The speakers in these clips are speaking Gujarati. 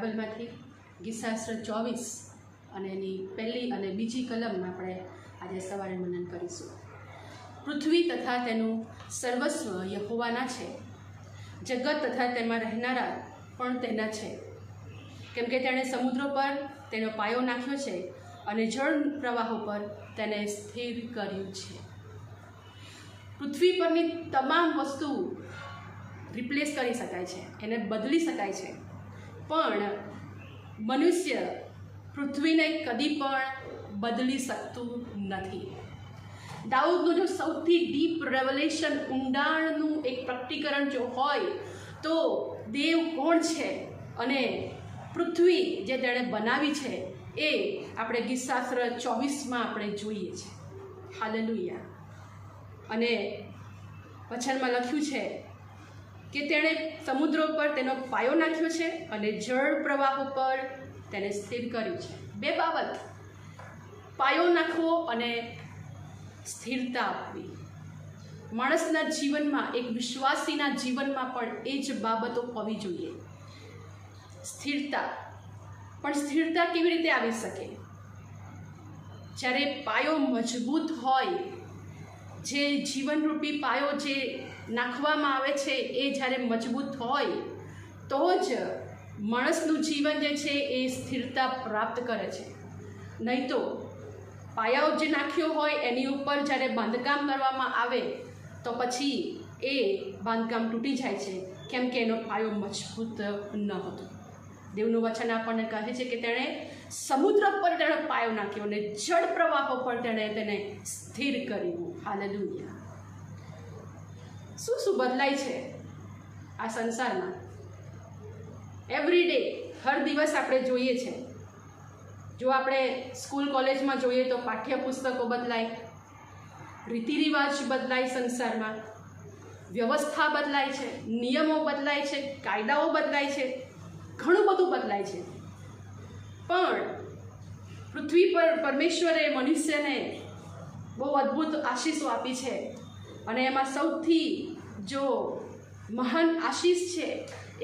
બાઇબલમાંથી ગીતશાસ્ત્ર 24 અને એની પહેલી અને બીજી કલમમાં આપણે આજે સવારે મનન કરીશું. પૃથ્વી તથા તેનું સર્વસ્વ યહોવાના છે, જગત તથા તેમાં રહેનારા પણ તેના છે, કેમ કે તેણે સમુદ્ર પર તેનો પાયો નાખ્યો છે અને જળ પ્રવાહો પર તેને સ્થિર કર્યું છે. પૃથ્વી પરની તમામ વસ્તુ રિપ્લેસ કરી શકાય છે, એને બદલી શકાય છે, પણ મનુષ્ય પૃથ્વીને કદી પણ બદલી શકતું નથી. દાઉદનું જો સૌથી ડીપ રેવલેશન, ઊંડાણનું એક પ્રકટીકરણ જો હોય તો દેવ કોણ છે અને પૃથ્વી જે તેણે બનાવી છે એ આપણે ગીતશાસ્ત્ર 24માં આપણે જોઈએ છીએ. હાલેલુયા. અને વચનમાં લખ્યું છે કે તેણે સમુદ્ર પર તેનો પાયો નાખ્યો છે અને જળ પ્રવાહો પર તેને સ્થિર કર્યું છે. બે બાબત, પાયો નાખવો અને સ્થિરતા આપવી. માણસના જીવનમાં, એક વિશ્વાસીના જીવનમાં પણ એ જ બાબતો હોવી જોઈએ. સ્થિરતા. પણ સ્થિરતા કેવી રીતે આવી શકે? જ્યારે પાયો મજબૂત હોય, જે જીવનરૂપી પાયો જે નાખવામાં આવે છે એ જ્યારે મજબૂત હોય તો જ માણસનું જીવન જે છે એ સ્થિરતા પ્રાપ્ત કરે છે. નહીં તો પાયાઓ જે નાખ્યો હોય એની ઉપર જ્યારે બાંધકામ કરવામાં આવે તો પછી એ બાંધકામ તૂટી જાય છે, કેમ કે એનો પાયો મજબૂત ન હતો. દેવનું વચન આપણને કહે છે કે તેણે સમુદ્ર પર તેણે પાયો નાખ્યો અને જળ પ્રવાહો પર તેણે તેને સ્થિર કર્યું. હાલેલુયા. શું શું બદલાય છે આ સંસારમાં? એવરી ડે, હર દિવસ આપણે જોઈએ છે. જો આપણે સ્કૂલ કોલેજમાં જોઈએ તો પાઠ્યપુસ્તકો બદલાય, રીતિ રિવાજ બદલાય, સંસારમાં વ્યવસ્થા બદલાય છે, નિયમો બદલાય છે, કાયદાઓ બદલાય છે, ઘણું બધું બદલાય છે. પણ પૃથ્વી પર પરમેશ્વરે મનુષ્યને બહુ અદ્ભુત આશીષો આપી છે અને એમાં સૌથી જો મહાન આશીષ છે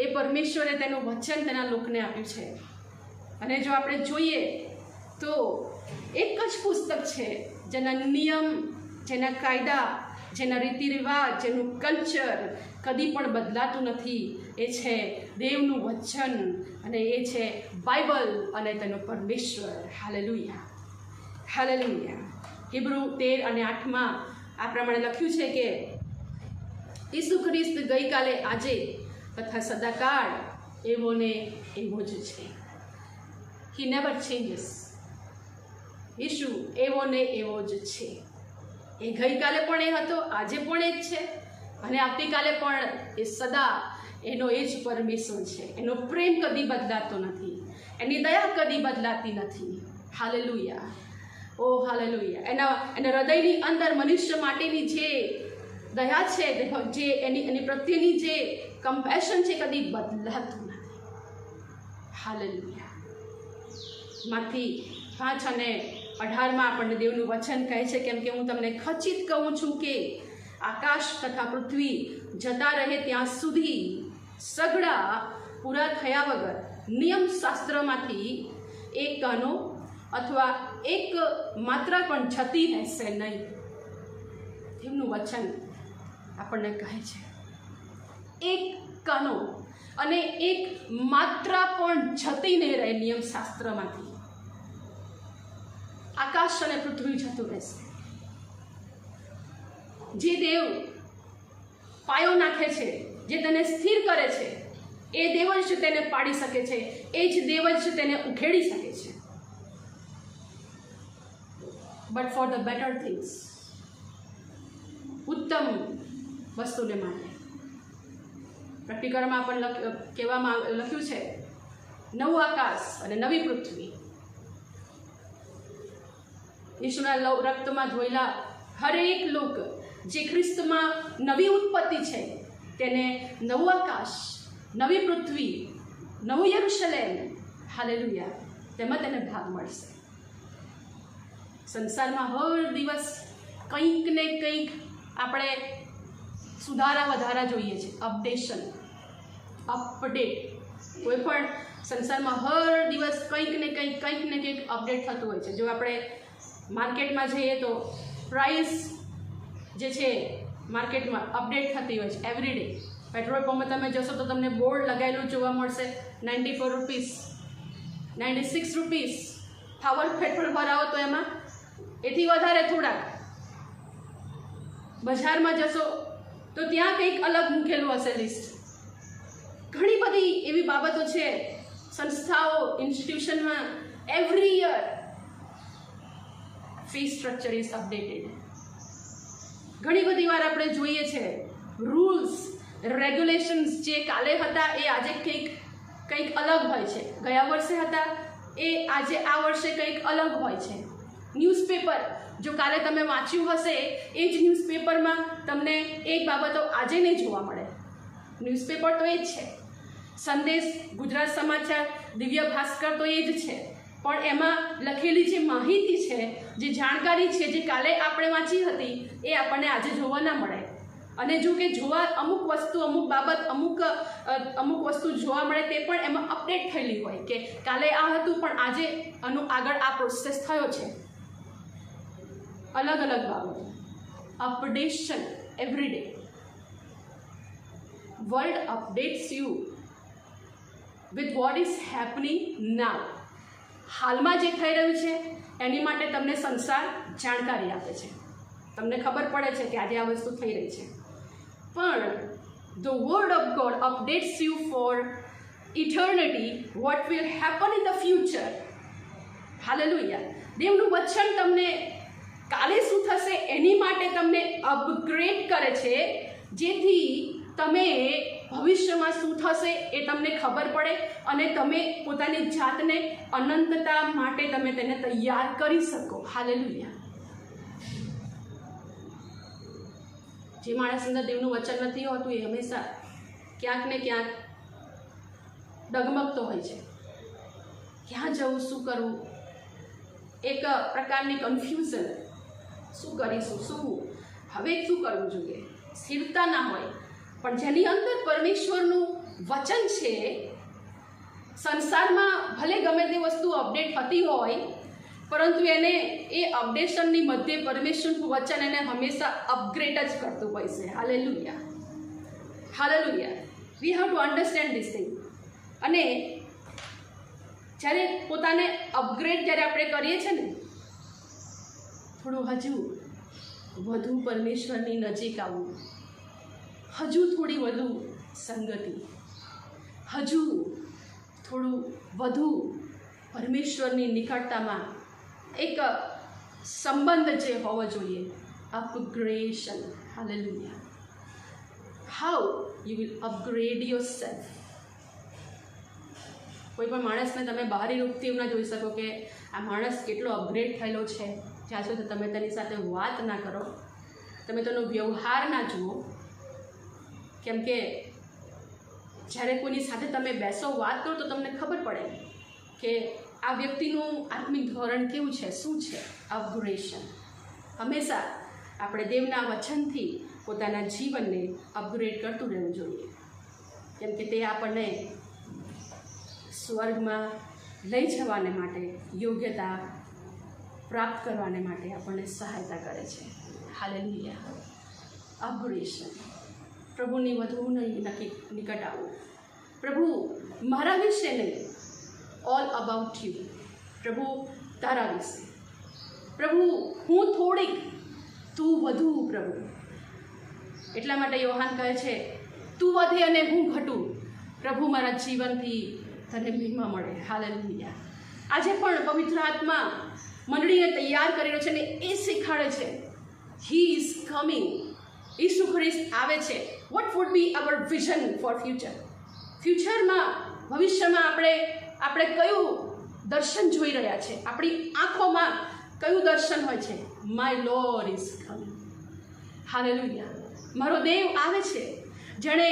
એ પરમેશ્વરે તેનું વચન તેના લોકને આપ્યું છે. અને જો આપણે જોઈએ તો એક જ પુસ્તક છે જેના નિયમ, જેના કાયદા, જેના રીતિ રિવાજ, જેનું કલ્ચર કદી પણ બદલાતું નથી. એ છે દેવનું વચન અને એ છે બાઇબલ અને તેનો પરમેશ્વર. હાલેલુયા. હાલેલુયા. હિબ્રુ 13 અને 8માં આ પ્રમાણે લખ્યું છે કે ઈસુ ખ્રિસ્ત ગઈકાલે, આજે તથા સદાકાળ એવો ને એવો જ છે. He never changes. ઈસુ એવો ને એવો જ છે. એ ગઈકાલે પણ એ હતો, આજે પણ એ જ છે અને આવતીકાલે પણ એ સદા એનો એ જ પરમેશ્વર છે. એનો પ્રેમ કદી બદલાતો નથી, એની દયા કદી બદલાતી નથી. હાલેલુયા. ઓ હાલેલુયા. એના હૃદયની અંદર મનુષ્ય માટેની જે દયા છે, જે એની પ્રત્યેની જે કમ્પેશન છે, કદી બદલાતું નથી. હાલેલુયા. માથી 5 અને 18માં આપણને દેવનું વચન કહે છે, કેમ કે હું તમને ખચિત કહું છું કે આકાશ તથા પૃથ્વી જતા રહે ત્યાં સુધી સગડા પૂરા થયા વગર નિયમશાસ્ત્રમાંથી એક કાનો અથવા એક માત્રા પણ જતી રહેશે નહીં. એમનું વચન આપણને કહે છે એક કાનો અને એક માત્રા પણ જતી નહીં રહે નિયમશાસ્ત્રમાંથી. આકાશ અને પૃથ્વી જતું રહેશે. જે દેવ પાયો નાખે છે, જે તેને સ્થિર કરે છે, એ દેવ જ તેને પાડી શકે છે, એ જ દેવ જ તેને ઉખેડી શકે છે. But for the better things, ઉત્તમ વસ્તુને માટે પ્રકટીકરણમાં પણ કહેવામાં લખ્યું છે નવું આકાશ અને નવી પૃથ્વી. ઈશુના રક્તમાં ધોયેલા હરેક લોક જે ખ્રિસ્તમાં નવી ઉત્પત્તિ છે તેને નવું આકાશ, નવી પૃથ્વી, નવું યરુશલેમ, હાલેલુયા, તેમાં તેને ભાગ મળશે. સંસારમાં હર દિવસ કંઈક ને કંઈક આપણે સુધારા વધારા જોઈએ છે, અપડેટ. કોઈ પણ સંસારમાં હર દિવસ કંઈક ને કંઈક અપડેટ થતું હોય છે. જો આપણે માર્કેટમાં જઈએ તો પ્રાઇસ જે છે માર્કેટમાં અપડેટ થતી હોય છે એવરી ડે. પેટ્રોલ પંપે તમે જશો તો તમને બોર્ડ લગાવેલું જોવા મળશે 94 રૂપીસ, 96 રૂપીસ. પાવર પેટ્રોલ ભરાવો તો એમાં એથી વધારે થોડાક. બજારમાં જશો તો ત્યાં કંઈક અલગ મૂકેલું હશે લિસ્ટ. ઘણી બધી એવી બાબતો છે સંસ્થાઓ, ઇન્સ્ટિટ્યુશનમાં every year fee structure is updated. ઘણી બધી વાર આપણે જોઈએ છે રૂલ્સ રેગ્યુલેશન્સ જે કાલે હતા એ આજે કંઈક અલગ હોય છે. ગયા વર્ષે હતા એ આજે આ વર્ષે કંઈક અલગ હોય છે. ન્યૂઝપેપર જો કાલે તમે વાંચ્યું હશે એ જ ન્યૂઝપેપરમાં તમને એ જ બાબતો આજે નહીં જોવા મળે. ન્યૂઝપેપર તો એ જ છે. સંદેશ, ગુજરાત સમાચાર, દિવ્ય ભાસ્કર તો એ જ છે. પણ એમાં લખેલી જે માહિતી છે, જે જાણકારી છે, જે કાલે આપણે વાંચી હતી એ આપણને આજે જોવા ના મળે. અને જો કે જોવા અમુક વસ્તુ, અમુક બાબત, અમુક વસ્તુ જોવા મળે તે પણ એમાં અપડેટ થયેલી હોય કે કાલે આ હતું પણ આજે આગળ આ પ્રોસેસ થયો છે. અલગ અલગ બાબતો updation every day. World updates you with what is happening now. હાલમાં જે થઈ રહ્યું છે એની માટે તમને સંસાર જાણકારી આપે છે. તમને ખબર પડે છે કે આજે આ વસ્તુ થઈ રહી છે. પણ the word of God updates you for eternity, what will happen in the future. Hallelujah. દેવનું વચન તમને કાલે શું થશે એની માટે તમને અપગ્રેડ કરે છે, જેથી તમે ભવિષ્યમાં શું થશે એ તમને ખબર પડે અને તમે પોતાની જાતને અનંતતા માટે તમે તેને તૈયાર કરી શકો. હાલેલુયા. જે માણસ અંદર દેવનું વચન નથી હોતું એ હંમેશા ક્યાંક ને ક્યાંક ડગમગતો હોય છે. ક્યાં જવું, શું કરવું, એક પ્રકારની કન્ફ્યુઝન. શું કરીશું, શું હવે શું કરવું જોઈએ, સ્થિરતા ના હોય. પણ જેની અંદર પરમેશ્વરનું વચન છે, સંસારમાં ભલે ગમે તે વસ્તુ અપડેટ થતી હોય પરંતુ એને એ અપડેશનની મધ્યે પરમેશ્વરનું વચન એને હંમેશા અપગ્રેડ જ કરતું હોય છે. Hallelujah, hallelujah. We have to understand this thing. અને જ્યારે પોતાને અપગ્રેડ જ્યારે આપણે કરીએ છીએ ને, થોડું હજુ વધુ પરમેશ્વરની નજીક આવવું, હજુ થોડી વધુ સંગતિ, હજુ થોડું વધુ પરમેશ્વરની નિકટતામાં એક સંબંધ જે હોવો જોઈએ, અપગ્રેશન. Hallelujah. How you will upgrade yourself. કોઈ પણ માણસને તમે બહારી રૂપથી એવું ના જોઈ શકો કે આ માણસ કેટલો અપગ્રેડ થયેલો છે જ્યાં સુધી તમે તેની સાથે વાત ના કરો, તમે તેનો વ્યવહાર ના જુઓ. કેમ કે જ્યારે કોઈની સાથે તમે બેસો, વાત કરો તો તમને ખબર પડે કે આ વ્યક્તિનું આત્મિક ધોરણ કેવું છે, શું છે. અપગ્રેશન. હંમેશા આપણે દેવના વચનથી પોતાના જીવનને અપગ્રેડ કરતું રહેવું જોઈએ, કેમ કે તે આપણને સ્વર્ગમાં લઈ જવાને માટે, યોગ્યતા પ્રાપ્ત કરવાને માટે આપણને સહાયતા કરે છે. હાલેલુયા. અપગ્રેશન. પ્રભુની વધુ નિકટ આવો. પ્રભુ મારા વિશે નહીં, ઓલ અબાઉટ યુ. પ્રભુ તારા વિશે. પ્રભુ હું થોડીક, તું વધુ. પ્રભુ એટલા માટે યોહાન કહે છે તું વધે અને હું ઘટું. પ્રભુ મારા જીવનથી તને મહિમા મળે. હાલેલુયા. આજે પણ પવિત્ર આત્મા મંડળીને તૈયાર કરી રહ્યો છે અને એ શીખાડે છે હી ઇઝ કમિંગ. ઈસુ ખ્રિસ્ત આવે છે. What would be our vision for future. ફ્યુચરમાં, ભવિષ્યમાં આપણે કયું દર્શન જોઈ રહ્યા છે, આપણી આંખોમાં કયું દર્શન હોય છે? My lord is coming. Hallelujah. મારો દેવ આવે છે, જેણે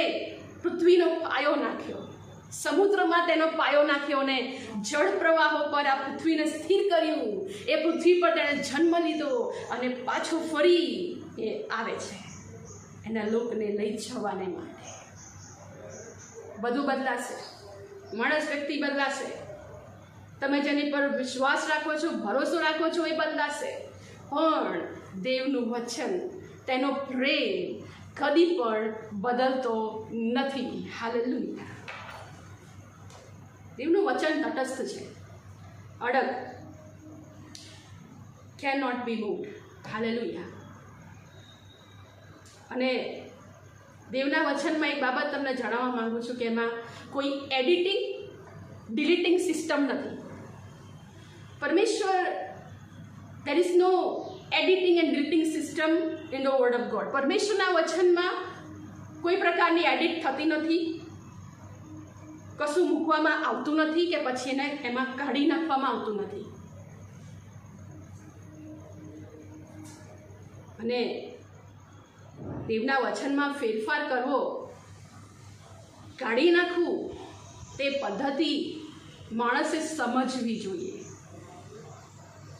પૃથ્વીનો પાયો નાખ્યો, સમુદ્રમાં તેનો પાયો નાખ્યો અને જળ પ્રવાહો પર આ પૃથ્વીને સ્થિર કર્યું. એ પૃથ્વી પર તેણે જન્મ લીધો અને પાછો ફરી એ આવે છે એના લોકને લઈ જવાને માટે. બધું બદલાશે. માણસ વ્યક્તિ બદલાશે, તમે જેની પર વિશ્વાસ રાખો છો, ભરોસો રાખો છો, એ બદલાશે, પણ દેવનું વચન, તેનો પ્રેમ કદી પણ બદલતો નથી. હાલેલુયા. દેવનું વચન તટસ્થ છે, અડગ, કેન નોટ બી મૂવ્ડ. હાલેલુયા. અને દેવના વચનમાં એક બાબત તમને જણાવવા માંગુ છું કે એમાં કોઈ એડિટિંગ ડિલીટિંગ સિસ્ટમ નથી. પરમેશ્વર, there is no editing and deleting system in the word of God. પરમેશ્વરના વચનમાં કોઈ પ્રકારની એડિટ થતી નથી, કશું મૂકવામાં આવતું નથી કે પછી એને એમાં કાઢી નાખવામાં આવતું નથી. અને દેવના વચનમાં ફેરફાર કરવો, કાઢી નાખવું, તે પદ્ધતિ માણસે સમજવી જોઈએ.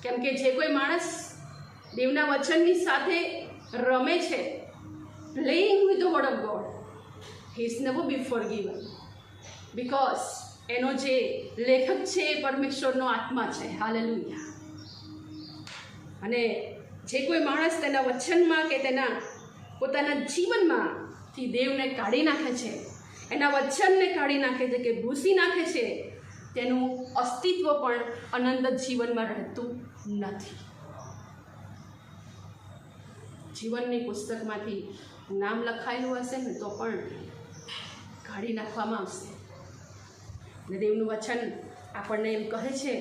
કેમ કે જે કોઈ માણસ દેવના વચનની સાથે રમે છે, playing with the word of God, he is never be forgiven, because એનો જે લેખક છે એ પરમેશ્વરનો આત્મા છે. હાલેલુયા. અને જે કોઈ માણસ તેના વચનમાં કે તેના પોતાના જીવનમાંથી દેવને કાઢી નાખે છે, એના વચનને કાઢી નાખે છે કે ભૂસી નાખે છે, તેનું અસ્તિત્વ પણ અનંત જીવનમાં રહેતું નથી. જીવનની પુસ્તકમાંથી નામ લખાયેલું હશે ને તો પણ કાઢી નાખવામાં આવશે. અને દેવનું વચન આપણને એમ કહે છે,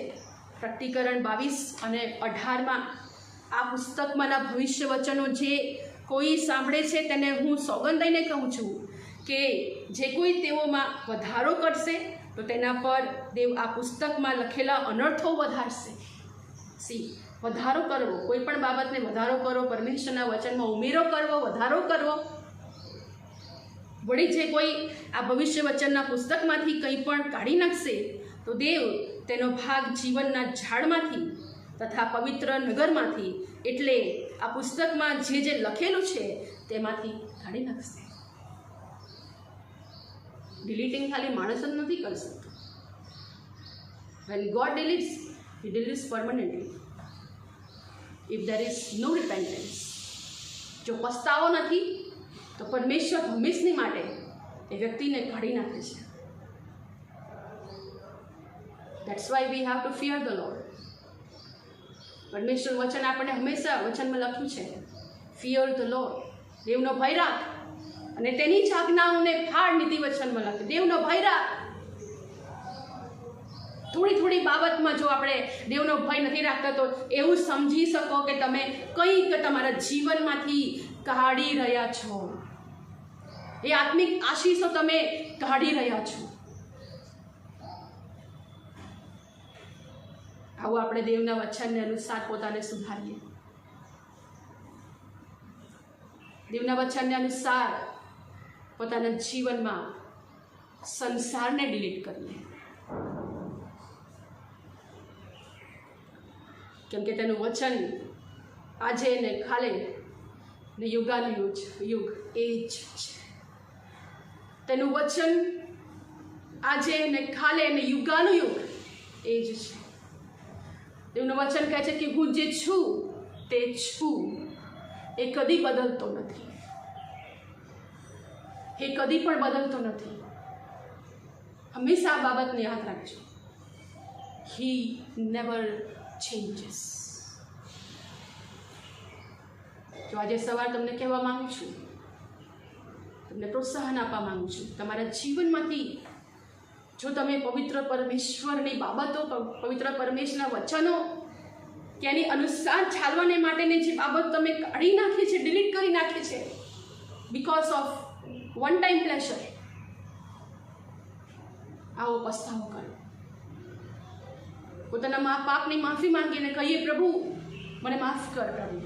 પ્રકટીકરણ 22 અને 18માં, આ પુસ્તકમાંના ભવિષ્ય વચનો જે કોઈ સાંભળે છે તેને હું સોગંદ દઈને કહું છું કે જે કોઈ તેઓમાં વધારો કરશે તો તેના પર દેવ આ પુસ્તકમાં લખેલા અનર્થો વધારશે. વધારો કરવો, કોઈ પણ બાબતને વધારો કરવો, પરમેશ્વરના વચનમાં ઉમેરો કરવો, વધારો કરવો. વળી જે કોઈ આ ભવિષ્ય વચનના પુસ્તકમાંથી કંઈ પણ કાઢી નાખશે તો દેવ તેનો ભાગ જીવનના ઝાડમાંથી તથા પવિત્ર નગરમાંથી, એટલે આ પુસ્તકમાં જે જે લખેલું છે તેમાંથી કાઢી નાખશે. ડિલીટિંગ ખાલી માણસ જ નથી કરી શકતો. When God deletes, He deletes permanently. If there is no repentance, જો પસ્તાવો નથી તો પરમેશ્વર હંમેશની માટે એ વ્યક્તિને કાઢી નાખે છે. That's why we have to fear the Lord. પરમેશ્વર વચન આપણને હંમેશા વચનમાં લખ્યું છે, ફિયર ધ લોર્ડ, દેવનો ભય રાખ અને તેની જ આજ્ઞાઓને ફાળ. નીતિ વચનમાં લખ્યું દેવનો ભય રાખ. થોડી થોડી બાબતમાં જો આપણે દેવનો ભય નથી રાખતા તો એવું સમજી શકો કે તમે કંઈક તમારા જીવનમાંથી કાઢી રહ્યા છો, એ આત્મિક આશીષો તમે કાઢી રહ્યા છો. આવો આપણે દેવના વચનને અનુસાર પોતાને સુધારીએ, દેવના વચનને અનુસાર પોતાના જીવનમાં સંસારને ડિલીટ કરીએ. કેમ કે તેનું વચન આજે ને કાલે ને યુગાનુયુગ એ જ છે. તેનું વચન આજે ને કાલે ને યુગાનુયુગ એ જ છે. તેનું વચન કહે છે કે હું જે છું તે છું, એ કદી બદલતો નથી, એ કદી પણ બદલતો નથી. હંમેશા આ બાબતને યાદ રાખજો. He never changes. જો આજે સવાર તમને કહેવા માંગુ છું, તમને પ્રોત્સાહન આપવા માંગુ છું, તમારા જીવનમાંથી જો તમે પવિત્ર પરમેશ્વરની બાબતો, પવિત્ર પરમેશ્વરના વચનો કે એની અનુસાર ચાલવાને માટેની જે બાબત તમે કાઢી નાખી છે, ડિલીટ કરી નાખી છે, because of one time pleasure, આવો પસ્તાવો કરો. પોતાના પાપની માફી માંગીને કહીએ, પ્રભુ મને માફ કર, પ્રભુ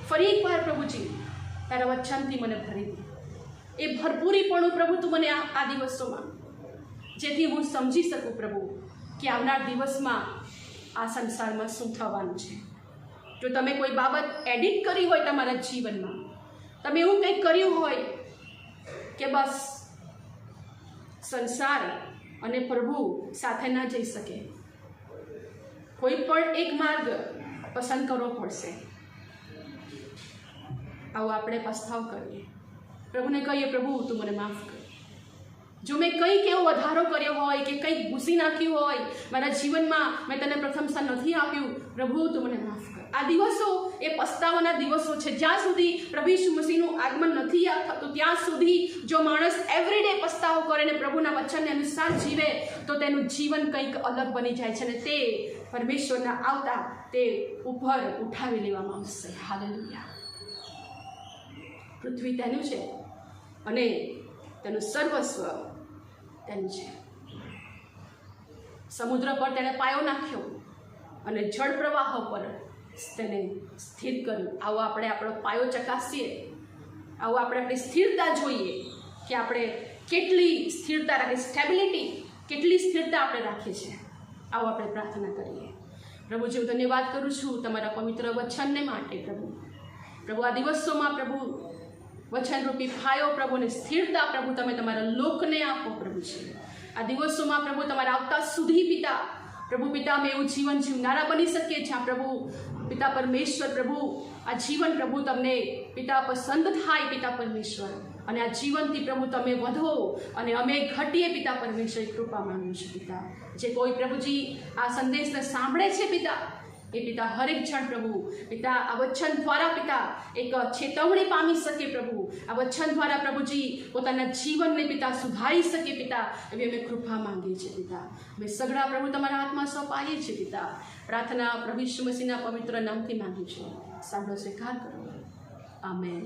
ફરી એકવાર પ્રભુજી તારા વચનથી મને ભરી દે. એ ભરપૂરીપણું પ્રભુ તું મને આ દિવસોમાં, જેથી હું સમજી શકું પ્રભુ કે આવનાર દિવસમાં આ સંસારમાં શું થવાનું છે. જો તમે કોઈ બાબત એડિટ કરી હોય તમારા જીવનમાં, તમે એવું કંઈક કર્યું હોય કે બસ સંસાર અને પ્રભુ સાથે ન જઈ શકે. કોઈ પણ એક માર્ગ પસંદ કરવો પડશે. આવો આપણે પસ્તાવ કરીએ, પ્રભુને કહીએ, પ્રભુ તું મને માફ કર. જો મેં કંઈક એવો વધારો કર્યો હોય કે કંઈક ભૂસી નાખ્યું હોય મારા જીવનમાં, મેં તને પ્રથમ સ્થાન નથી આપ્યું, પ્રભુ તું મને માફ કર. આ દિવસો એ પસ્તાવાના દિવસો છે. જ્યાં સુધી પ્રભુ ઈસુ મસીહનું આગમન નથી થતું ત્યાં સુધી જો માણસ એવરીડે પસ્તાવો કરે ને પ્રભુના વચનને અનુસાર જીવે તો તેનું જીવન કંઈક અલગ બની જાય છે અને તે પરમેશ્વરના આવતા તે ઉપર ઉઠાવી લેવામાં આવશે. હાલેલુયા. પૃથ્વી તેનું છે અને તેનું સર્વસ્વ તેનું છે. સમુદ્ર પર તેણે પાયો નાખ્યો અને જળ પ્રવાહો પર તેને સ્થિર કર્યું. આવો આપણે આપણો પાયો ચકાસીએ, આવો આપણે આપણી સ્થિરતા જોઈએ કે આપણે કેટલી સ્થિરતા રાખીએ, સ્ટેબિલિટી કેટલી સ્થિરતા આપણે રાખીએ છીએ. આવો આપણે પ્રાર્થના કરીએ. પ્રભુજી, હું ધન્યવાદ કરું છું તમારા પવિત્ર વચનને માટે. પ્રભુ આ દિવસોમાં પ્રભુ વચનરૂપી ફાયો પ્રભુને સ્થિરતા પ્રભુ તમે તમારા લોકને આપો. પ્રભુજી આ દિવસોમાં પ્રભુ તમારા આવતા સુધી પિતા, પ્રભુ પિતા અમે એવું જીવન જીવનારા બની શકીએ જ્યાં પ્રભુ પિતા પરમેશ્વર પ્રભુ આ જીવન પ્રભુ તમને પિતા પસંદ થાય પિતા પરમેશ્વર, અને આ જીવનથી પ્રભુ તમે વધો અને અમે ઘટીએ પિતા પરમેશ્વર. કૃપા માંગુ છું પિતા. જે કોઈ પ્રભુજી આ સંદેશને સાંભળે છે પિતા, એ પિતા હરેક જણ પ્રભુ પિતા આ વચન દ્વારા પિતા એક ચેતવણી પામી શકે. પ્રભુ આ વચન દ્વારા પ્રભુજી પોતાના જીવનને પિતા સુધારી શકે પિતા, એવી અમે કૃપા માંગીએ છીએ પિતા. અમે સગડા પ્રભુ તમારા હાથમાં સોંપાઈએ છીએ પિતા. પ્રાર્થના પ્રભુ ઈસુ મસીહના પવિત્ર નામથી માંગીએ છીએ. સાંભળો, સ્વીકાર કરો. આમેન.